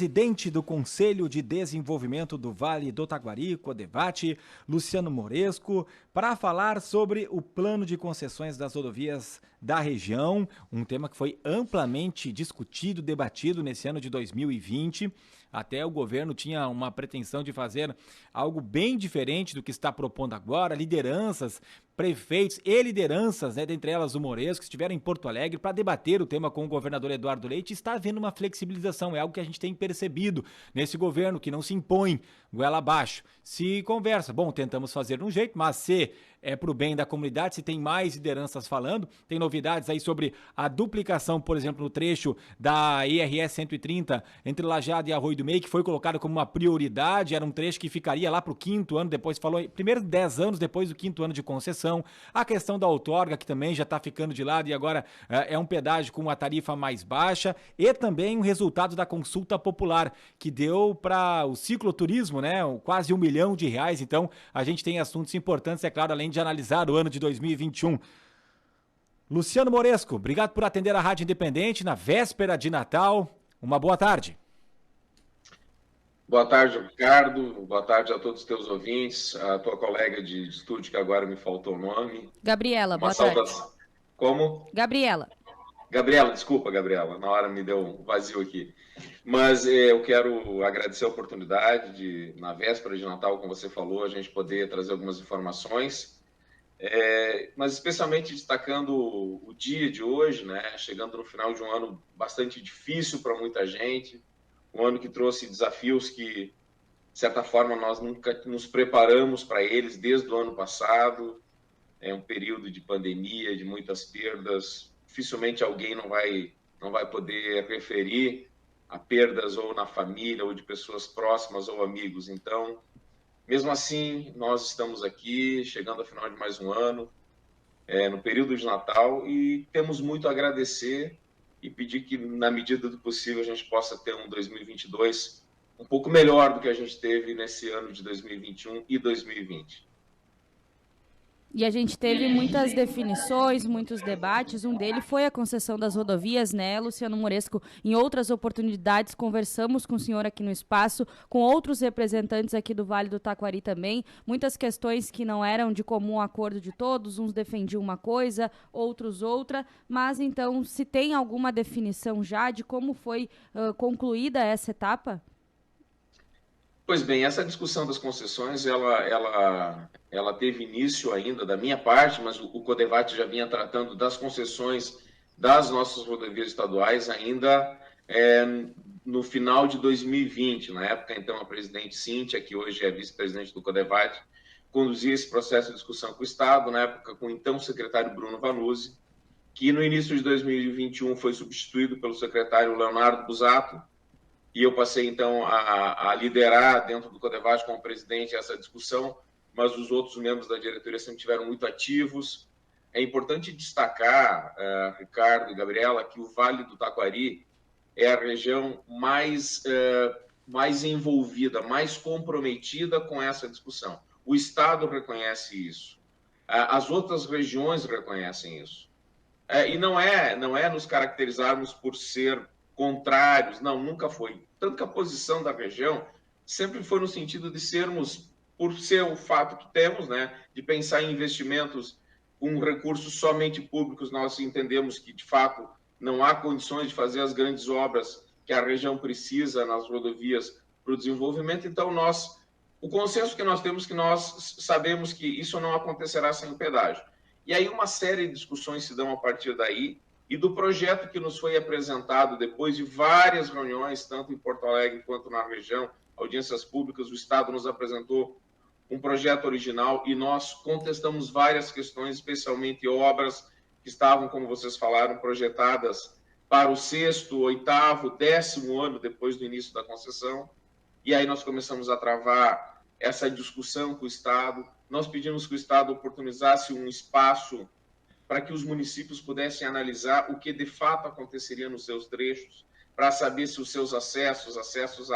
presidente do Conselho de Desenvolvimento do Vale do Taquari, CODEVAT, Luciano Moresco, para falar sobre o plano de concessões das rodovias da região, um tema que foi amplamente discutido, debatido nesse ano de 2020. Até o governo tinha uma pretensão de fazer algo bem diferente do que está propondo agora. Lideranças, prefeitos e lideranças, dentre elas o Moresco, que estiveram em Porto Alegre para debater o tema com o governador Eduardo Leite. Está havendo uma flexibilização, é algo que a gente tem percebido nesse governo, que não se impõe goela abaixo. Se conversa, bom, tentamos fazer de um jeito, mas se é para o bem da comunidade, se tem mais lideranças falando, tem novidades aí sobre a duplicação, por exemplo, no trecho da IRS 130 entre Lajeado e Arroio do Meio, que foi colocado como uma prioridade, era um trecho que ficaria lá para o 5º ano, depois falou, primeiro 10 anos depois do 5º ano de concessão, a questão da outorga, que também já está ficando de lado e agora é um pedágio com uma tarifa mais baixa, e também o resultado da consulta popular, que deu para o cicloturismo, né, quase R$1 milhão, então a gente tem assuntos importantes, é claro, além de analisar o ano de 2021. Luciano Moresco, obrigado por atender a Rádio Independente na véspera de Natal. Uma boa tarde. Boa tarde, Ricardo. Boa tarde a todos os teus ouvintes, a tua colega de estúdio, que agora me faltou o nome. Gabriela, boa tarde. Como? Gabriela, desculpa, Gabriela, na hora me deu um vazio aqui. Mas eu quero agradecer a oportunidade de, na véspera de Natal, como você falou, a gente poder trazer algumas informações, mas especialmente destacando o dia de hoje, né, chegando no final de um ano bastante difícil para muita gente, um ano que trouxe desafios que, de certa forma, nós nunca nos preparamos para eles desde o ano passado. É um período de pandemia, de muitas perdas. Dificilmente alguém não vai poder referir a perdas ou na família, ou de pessoas próximas ou amigos. Então, mesmo assim, nós estamos aqui, chegando ao final de mais um ano, no período de Natal, e temos muito a agradecer e pedir que, na medida do possível, a gente possa ter um 2022 um pouco melhor do que a gente teve nesse ano de 2021 e 2020. E a gente teve muitas definições, muitos debates. Um deles foi a concessão das rodovias, né, Luciano Moresco? Em outras oportunidades, conversamos com o senhor aqui no espaço, com outros representantes aqui do Vale do Taquari também. Muitas questões que não eram de comum acordo de todos, uns defendiam uma coisa, outros outra. Mas, então, se tem alguma definição já de como foi concluída essa etapa? Pois bem, essa discussão das concessões, ela teve início ainda da minha parte, mas o CODEVAT já vinha tratando das concessões das nossas rodovias estaduais ainda no final de 2020. Na época, então, a presidente Cíntia, que hoje é vice-presidente do CODEVAT, conduzia esse processo de discussão com o Estado, na época com o então secretário Bruno Vanuzzi, que no início de 2021 foi substituído pelo secretário Leonardo Busato, e eu passei, então, a liderar dentro do CODEVAT como presidente essa discussão, mas os outros membros da diretoria sempre estiveram muito ativos. É importante destacar, Ricardo e Gabriela, que o Vale do Taquari é a região mais envolvida, mais comprometida com essa discussão. O Estado reconhece isso. As outras regiões reconhecem isso. E não é nos caracterizarmos por ser contrários, não, nunca foi. Tanto que a posição da região sempre foi no sentido de sermos, por ser o fato que temos, né, de pensar em investimentos com recursos somente públicos, nós entendemos que, de fato, não há condições de fazer as grandes obras que a região precisa nas rodovias para o desenvolvimento. Então, o consenso que nós temos, que nós sabemos que isso não acontecerá sem o pedágio. E aí uma série de discussões se dão a partir daí, e do projeto que nos foi apresentado depois de várias reuniões, tanto em Porto Alegre quanto na região, audiências públicas, o Estado nos apresentou um projeto original e nós contestamos várias questões, especialmente obras que estavam, como vocês falaram, projetadas para o 6º, 8º, 10º ano depois do início da concessão. E aí nós começamos a travar essa discussão com o Estado. Nós pedimos que o Estado oportunizasse um espaço para que os municípios pudessem analisar o que de fato aconteceria nos seus trechos, para saber se os seus acessos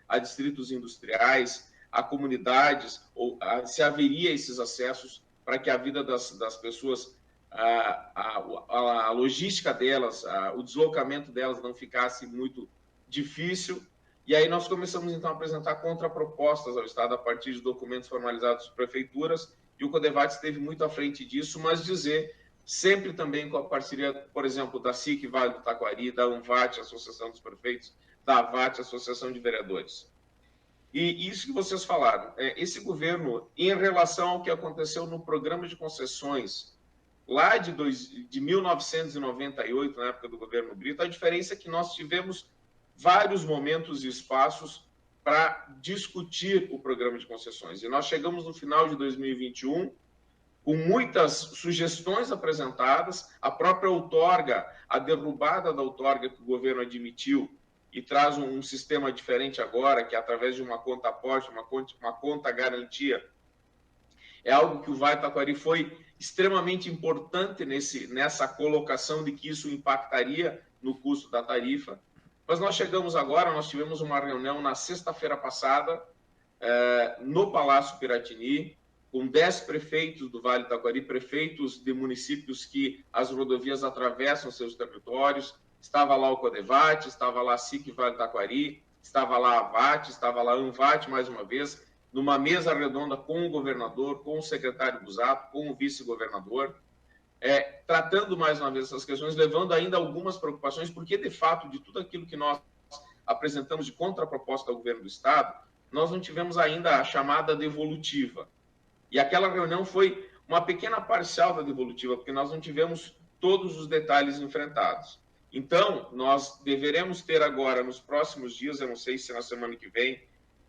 a distritos industriais, a comunidades, ou se haveria esses acessos para que a vida das pessoas, a logística delas, o deslocamento delas não ficasse muito difícil. E aí nós começamos, então, a apresentar contrapropostas ao Estado a partir de documentos formalizados por prefeituras, e o Codevate esteve muito à frente disso, mas dizer, sempre também com a parceria, por exemplo, da SIC Vale do Taquari, da ANVAT, Associação dos Prefeitos, da AVAT, Associação de Vereadores. E isso que vocês falaram, esse governo, em relação ao que aconteceu no programa de concessões, lá de 1998, na época do governo Brito, a diferença é que nós tivemos vários momentos e espaços para discutir o programa de concessões. E nós chegamos no final de 2021 com muitas sugestões apresentadas, a própria outorga, a derrubada da outorga que o governo admitiu e traz um sistema diferente agora, que é através de uma conta aporte, uma conta garantia, é algo que o Vale do Taquari foi extremamente importante nessa colocação de que isso impactaria no custo da tarifa. Mas nós chegamos agora, nós tivemos uma reunião na sexta-feira passada, no Palácio Piratini, com 10 prefeitos do Vale do Taquari, prefeitos de municípios que as rodovias atravessam seus territórios. Estava lá o Codevate, estava lá a SIC Vale do Taquari, estava lá a AVAT, estava lá a ANVAT, mais uma vez, numa mesa redonda com o governador, com o secretário Busato, com o vice-governador, tratando mais uma vez essas questões, levando ainda algumas preocupações, porque, de fato, de tudo aquilo que nós apresentamos de contraproposta ao governo do Estado, nós não tivemos ainda a chamada devolutiva. E aquela reunião foi uma pequena parcial da devolutiva, porque nós não tivemos todos os detalhes enfrentados. Então, nós deveremos ter agora, nos próximos dias, eu não sei se na semana que vem,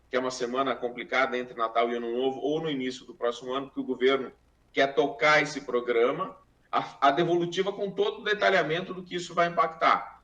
que é uma semana complicada entre Natal e Ano Novo, ou no início do próximo ano, que o governo quer tocar esse programa, a devolutiva com todo o detalhamento do que isso vai impactar.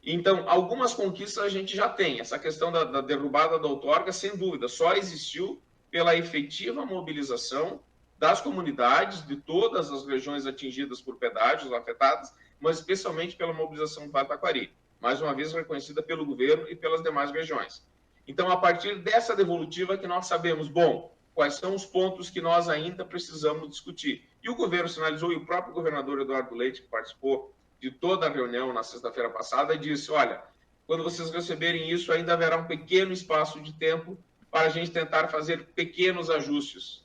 Então, algumas conquistas a gente já tem. Essa questão da derrubada da outorga, sem dúvida, só existiu pela efetiva mobilização das comunidades, de todas as regiões atingidas por pedágios, afetadas, mas especialmente pela mobilização do Vale do Taquari, mais uma vez reconhecida pelo governo e pelas demais regiões. Então, a partir dessa devolutiva que nós sabemos, quais são os pontos que nós ainda precisamos discutir. E o governo sinalizou, e o próprio governador Eduardo Leite, que participou de toda a reunião na sexta-feira passada, disse, olha, quando vocês receberem isso, ainda haverá um pequeno espaço de tempo para a gente tentar fazer pequenos ajustes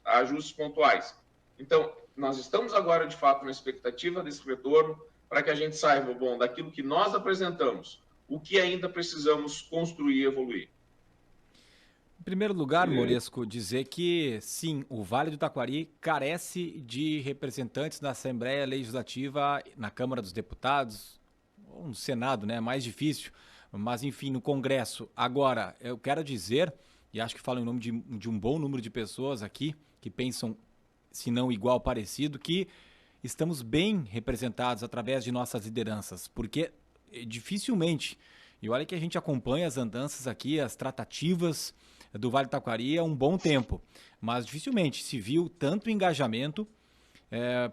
pontuais. Então, nós estamos agora, de fato, na expectativa desse retorno, para que a gente saiba, daquilo que nós apresentamos, o que ainda precisamos construir e evoluir. Em primeiro lugar, Moresco, dizer que, sim, o Vale do Taquari carece de representantes na Assembleia Legislativa, na Câmara dos Deputados, ou no Senado, né? É mais difícil, mas, enfim, no Congresso. Agora, eu quero dizer, e acho que falo em nome de um bom número de pessoas aqui, que pensam, se não igual, parecido, que estamos bem representados através de nossas lideranças, porque dificilmente, e olha que a gente acompanha as andanças aqui, as tratativas do Vale do Taquari há um bom tempo, mas dificilmente se viu tanto engajamento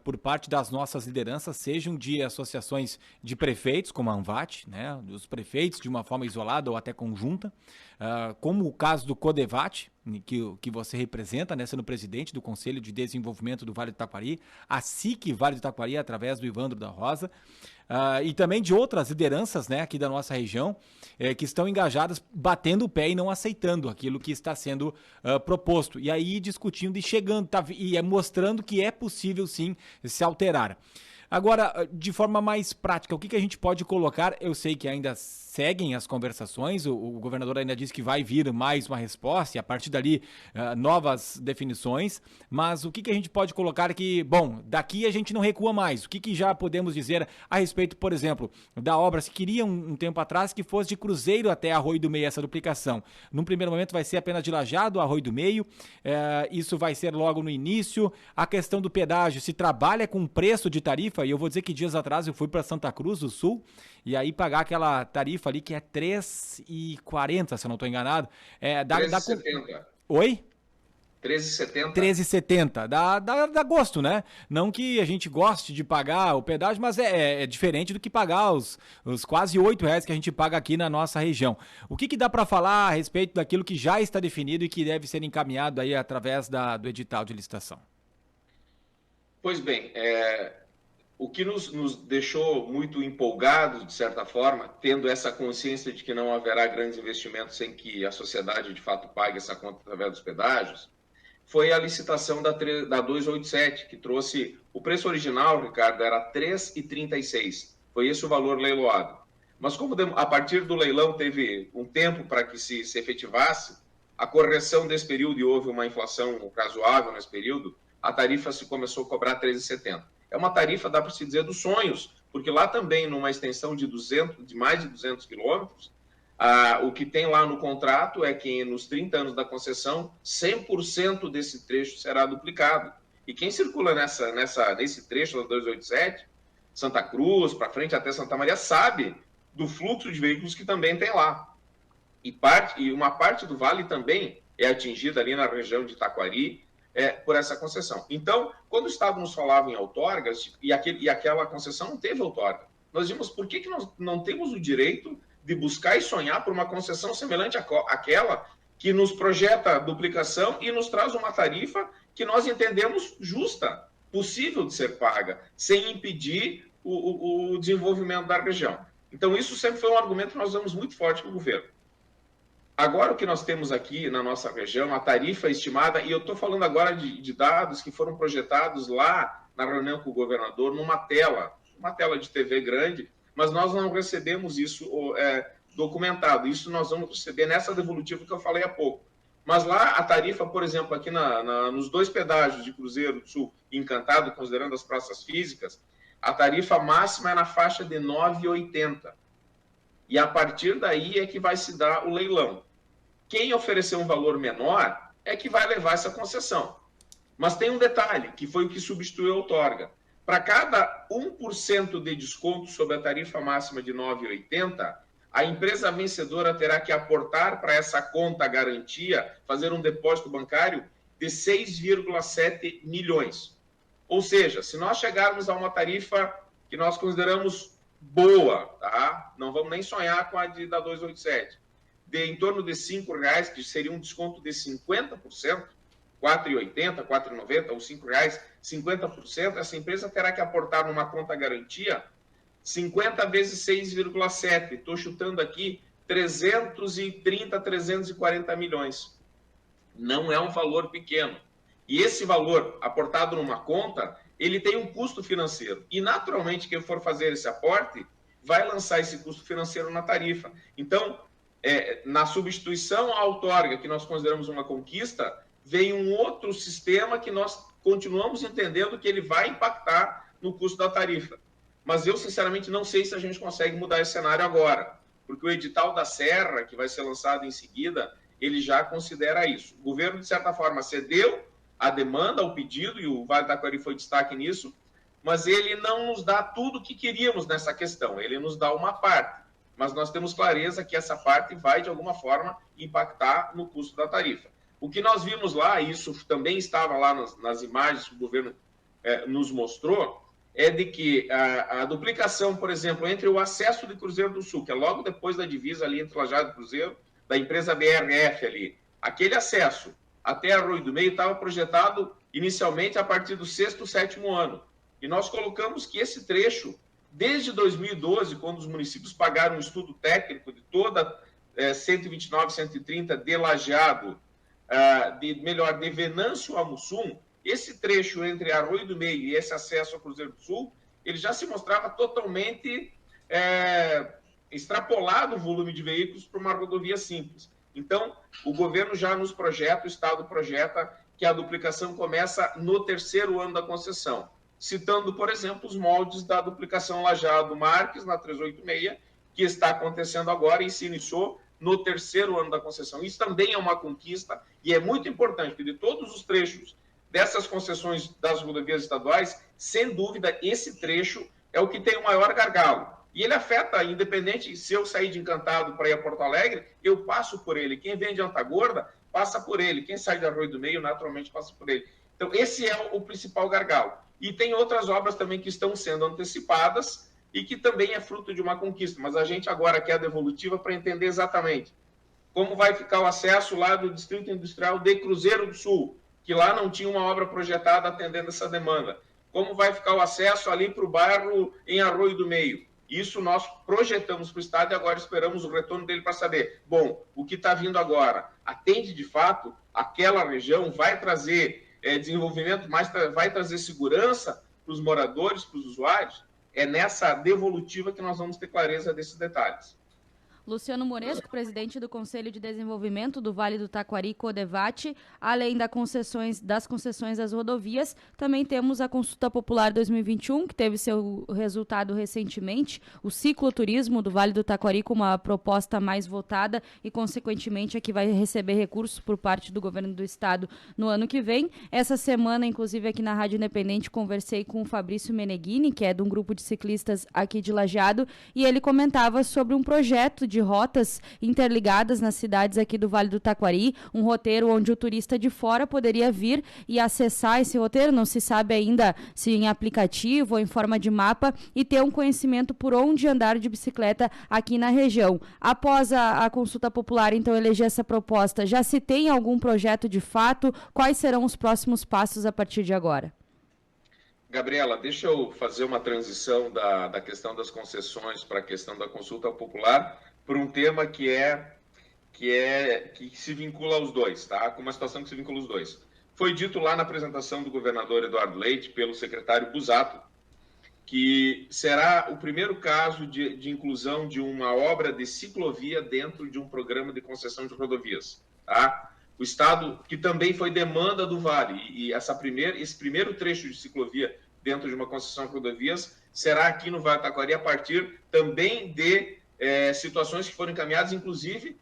por parte das nossas lideranças, sejam de associações de prefeitos, como a ANVAT, né, dos prefeitos de uma forma isolada ou até conjunta, como o caso do Codevate, que você representa, né, sendo presidente do Conselho de Desenvolvimento do Vale do Taquari, a SIC Vale do Taquari, através do Ivandro da Rosa, e também de outras lideranças, né, aqui da nossa região, que estão engajadas, batendo o pé e não aceitando aquilo que está sendo proposto. E aí discutindo e chegando, e mostrando que é possível sim se alterar. Agora, de forma mais prática, o que a gente pode colocar? Eu sei que ainda seguem as conversações, o governador ainda disse que vai vir mais uma resposta e a partir dali novas definições, mas o que a gente pode colocar que, daqui a gente não recua mais, o que já podemos dizer a respeito, por exemplo, da obra, se queria um tempo atrás que fosse de Cruzeiro até Arroio do Meio essa duplicação, num primeiro momento vai ser apenas de Lajeado, Arroio do Meio, isso vai ser logo no início, a questão do pedágio, se trabalha com preço de tarifa, e eu vou dizer que dias atrás eu fui para Santa Cruz do Sul, e aí pagar aquela tarifa ali que é R$3,40, se eu não estou enganado. R$13,70. Oi? R$13,70. R$13,70. Dá gosto, né? Não que a gente goste de pagar o pedágio, mas é diferente do que pagar os quase R$8 que a gente paga aqui na nossa região. O que dá para falar a respeito daquilo que já está definido e que deve ser encaminhado aí através do edital de licitação? Pois bem, o que nos deixou muito empolgados, de certa forma, tendo essa consciência de que não haverá grandes investimentos sem que a sociedade, de fato, pague essa conta através dos pedágios, foi a licitação da 287, que trouxe... O preço original, Ricardo, era R$ 3,36. Foi esse o valor leiloado. Mas como a partir do leilão teve um tempo para que se efetivasse, a correção desse período, e houve uma inflação razoável nesse período, a tarifa se começou a cobrar R$ 13,70. É uma tarifa, dá para se dizer, dos sonhos, porque lá também, numa extensão de mais de 200 quilômetros, o que tem lá no contrato é que nos 30 anos da concessão, 100% desse trecho será duplicado. E quem circula nesse trecho da 287, Santa Cruz, para frente até Santa Maria, sabe do fluxo de veículos que também tem lá. E uma parte do vale também é atingida ali na região de Taquari, por essa concessão. Então, quando o Estado nos falava em outorgas, e aquela concessão não teve outorga, nós vimos por que nós não temos o direito de buscar e sonhar por uma concessão semelhante àquela que nos projeta a duplicação e nos traz uma tarifa que nós entendemos justa, possível de ser paga, sem impedir o desenvolvimento da região. Então, isso sempre foi um argumento que nós usamos muito forte com o governo. Agora, o que nós temos aqui na nossa região, a tarifa estimada, e eu estou falando agora de dados que foram projetados lá na reunião com o governador, numa tela de TV grande, mas nós não recebemos isso documentado. Isso nós vamos receber nessa devolutiva que eu falei há pouco. Mas lá a tarifa, por exemplo, aqui nos 2 pedágios de Cruzeiro do Sul e Encantado, considerando as praças físicas, a tarifa máxima é na faixa de R$ 9,80. E a partir daí é que vai se dar o leilão. Quem oferecer um valor menor é que vai levar essa concessão. Mas tem um detalhe, que foi o que substituiu a outorga. Para cada 1% de desconto sobre a tarifa máxima de R$ 9,80, a empresa vencedora terá que aportar para essa conta garantia, fazer um depósito bancário de 6,7 milhões. Ou seja, se nós chegarmos a uma tarifa que nós consideramos boa, tá? Não vamos nem sonhar com a da 287, em torno de R$ 5,00, que seria um desconto de 50%, R$ 4,80, R$ 4,90 ou R$ 5,00, 50%, essa empresa terá que aportar numa conta garantia 50 vezes 6,7, estou chutando aqui 330, 340 milhões. Não é um valor pequeno. E esse valor aportado numa conta, ele tem um custo financeiro. E, naturalmente, quem for fazer esse aporte vai lançar esse custo financeiro na tarifa. Então, na substituição à outorga, que nós consideramos uma conquista, vem um outro sistema que nós continuamos entendendo que ele vai impactar no custo da tarifa. Mas eu, sinceramente, não sei se a gente consegue mudar esse cenário agora, porque o edital da Serra, que vai ser lançado em seguida, ele já considera isso. O governo, de certa forma, cedeu a demanda, ao pedido, e o Vale do Taquari foi destaque nisso, mas ele não nos dá tudo o que queríamos nessa questão, ele nos dá uma parte. Mas nós temos clareza que essa parte vai, de alguma forma, impactar no custo da tarifa. O que nós vimos lá, e isso também estava lá nas imagens que o governo nos mostrou, é de que a duplicação, por exemplo, entre o acesso de Cruzeiro do Sul, que é logo depois da divisa ali entre Lajeado e Cruzeiro, da empresa BRF ali, aquele acesso até Arroio do Meio estava projetado inicialmente a partir do 6º, 7º ano. E nós colocamos que esse trecho, desde 2012, quando os municípios pagaram um estudo técnico de toda 129, 130 de Lajeado, de Venâncio a Mussum, esse trecho entre Arroio do Meio e esse acesso ao Cruzeiro do Sul, ele já se mostrava totalmente extrapolado o volume de veículos para uma rodovia simples. Então, o governo já nos projeta, o Estado projeta que a duplicação começa no 3º ano da concessão, citando, por exemplo, os moldes da duplicação Lajeado Marques, na 386, que está acontecendo agora e se iniciou no 3º ano da concessão. Isso também é uma conquista e é muito importante, porque de todos os trechos dessas concessões das rodovias estaduais, sem dúvida, esse trecho é o que tem o maior gargalo. E ele afeta, independente, se eu sair de Encantado para ir a Porto Alegre, eu passo por ele. Quem vem de Antagorda, passa por ele. Quem sai de Arroio do Meio, naturalmente, passa por ele. Então, esse é o principal gargalo. E tem outras obras também que estão sendo antecipadas e que também é fruto de uma conquista. Mas a gente agora quer a devolutiva para entender exatamente como vai ficar o acesso lá do Distrito Industrial de Cruzeiro do Sul, que lá não tinha uma obra projetada atendendo essa demanda. como vai ficar o acesso ali para o bairro em Arroio do Meio. Isso nós projetamos para o Estado e agora esperamos o retorno dele para saber, bom, o que está vindo agora atende de fato aquela região, vai trazer desenvolvimento, mas vai trazer segurança para os moradores, para os usuários? É nessa devolutiva que nós vamos ter clareza desses detalhes. Luciano Moresco, presidente do Conselho de Desenvolvimento do Vale do Taquari, CODEVAT, além das concessões das rodovias, também temos a Consulta Popular 2021, que teve seu resultado recentemente, o cicloturismo do Vale do Taquari como a proposta mais votada e, consequentemente, a que vai receber recursos por parte do governo do estado no ano que vem. Essa semana, inclusive, aqui na Rádio Independente, conversei com o Fabrício Meneghini, que é de um grupo de ciclistas aqui de Lajeado, e ele comentava sobre um projeto de rotas interligadas nas cidades aqui do Vale do Taquari, um roteiro onde o turista de fora poderia vir e acessar esse roteiro, não se sabe ainda se em aplicativo ou em forma de mapa, e ter um conhecimento por onde andar de bicicleta aqui na região. Após a consulta popular, então, eleger essa proposta, já se tem algum projeto de fato? Quais serão os próximos passos a partir de agora? Gabriela, deixa eu fazer uma transição da questão das concessões para a questão da consulta popular, por um tema que se vincula aos dois, tá? Com uma situação que se vincula aos dois. Foi dito lá na apresentação do governador Eduardo Leite, pelo secretário Busato, que será o primeiro caso de inclusão de uma obra de ciclovia dentro de um programa de concessão de rodovias, tá? O Estado, que também foi demanda do Vale, e esse primeiro trecho de ciclovia dentro de uma concessão de rodovias será aqui no Vale do Taquari a partir também de situações que foram encaminhadas, inclusive,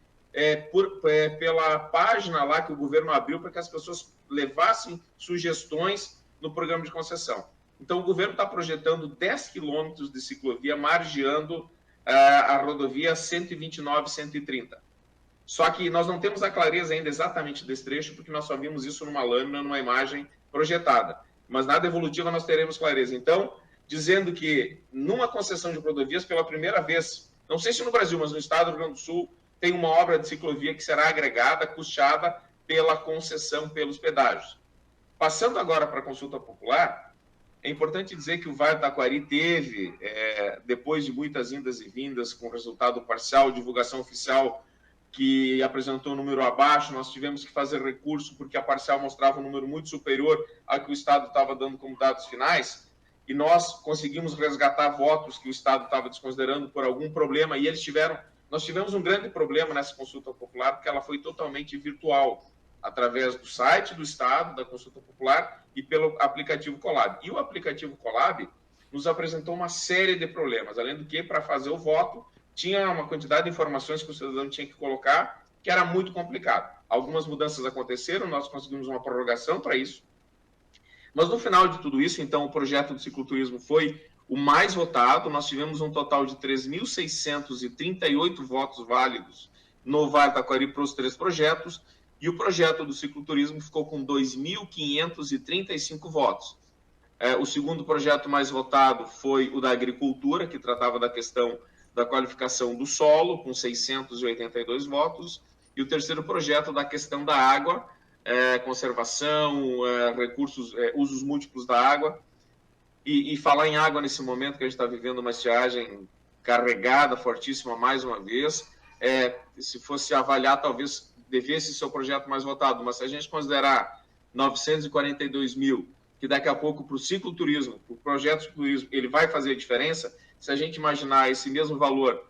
pela página lá que o governo abriu para que as pessoas levassem sugestões no programa de concessão. Então, o governo está projetando 10 quilômetros de ciclovia, margeando a rodovia 129 e 130. Só que nós não temos a clareza ainda exatamente desse trecho, porque nós só vimos isso numa lâmina, numa imagem projetada. Mas na devolutiva nós teremos clareza. Então, dizendo que numa concessão de rodovias, pela primeira vez, não sei se no Brasil, mas no estado do Rio Grande do Sul, tem uma obra de ciclovia que será agregada, custeada pela concessão, pelos pedágios. Passando agora para a consulta popular, é importante dizer que o Vale do Taquari teve, depois de muitas indas e vindas, com resultado parcial, divulgação oficial que apresentou um número abaixo, nós tivemos que fazer recurso porque a parcial mostrava um número muito superior ao que o Estado estava dando como dados finais, e nós conseguimos resgatar votos que o Estado estava desconsiderando por algum problema, e nós tivemos um grande problema nessa consulta popular, porque ela foi totalmente virtual, através do site do Estado, da consulta popular, e pelo aplicativo Colab. E o aplicativo Colab nos apresentou uma série de problemas, além do que, para fazer o voto, tinha uma quantidade de informações que o cidadão tinha que colocar, que era muito complicado. Algumas mudanças aconteceram, nós conseguimos uma prorrogação para isso, mas no final de tudo isso, então, o projeto do cicloturismo foi o mais votado, nós tivemos um total de 3.638 votos válidos no Vale do Taquari para os 3 projetos, e o projeto do cicloturismo ficou com 2.535 votos. O segundo projeto mais votado foi o da agricultura, que tratava da questão da qualificação do solo, com 682 votos, e o terceiro projeto da questão da água, conservação, recursos, usos múltiplos da água. E falar em água nesse momento que a gente está vivendo uma estiagem carregada, fortíssima, mais uma vez, se fosse avaliar, talvez devesse ser o projeto mais votado, mas se a gente considerar 942 mil, que daqui a pouco para o cicloturismo, para o projeto de turismo, ele vai fazer a diferença, se a gente imaginar esse mesmo valor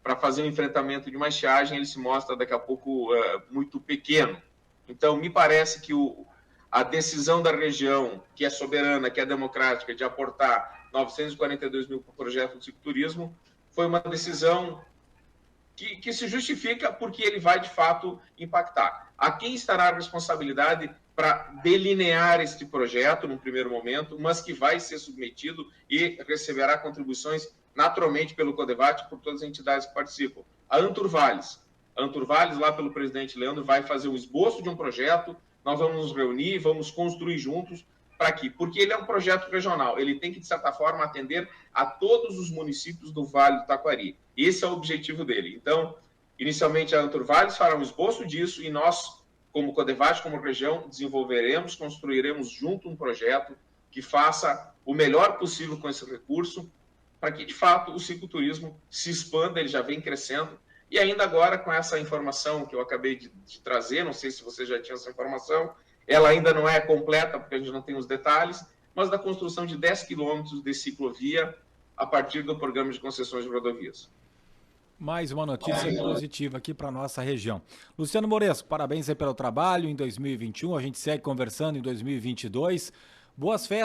para fazer um enfrentamento de uma estiagem, ele se mostra daqui a pouco muito pequeno. Então, me parece que a decisão da região, que é soberana, que é democrática, de aportar 942 mil para o projeto de cicloturismo, foi uma decisão que se justifica porque ele vai, de fato, impactar. A quem estará a responsabilidade para delinear este projeto, num primeiro momento, mas que vai ser submetido e receberá contribuições, naturalmente, pelo CODEVAT e por todas as entidades que participam? A Anturvales. A Anturvales, lá pelo presidente Leandro, vai fazer um esboço de um projeto, nós vamos nos reunir, vamos construir juntos, para quê? Porque ele é um projeto regional, ele tem que, de certa forma, atender a todos os municípios do Vale do Taquari. Esse é o objetivo dele. Então, inicialmente, a Anturvales fará um esboço disso, e nós, como CODEVAT, como região, desenvolveremos, construiremos junto um projeto que faça o melhor possível com esse recurso, para que, de fato, o cicloturismo se expanda, ele já vem crescendo. E ainda agora, com essa informação que eu acabei de trazer, não sei se você já tinha essa informação, ela ainda não é completa, porque a gente não tem os detalhes, mas da construção de 10 quilômetros de ciclovia a partir do programa de concessões de rodovias. Mais uma notícia positiva aqui para a nossa região. Luciano Moresco, parabéns aí pelo trabalho em 2021, a gente segue conversando em 2022. Boas festas.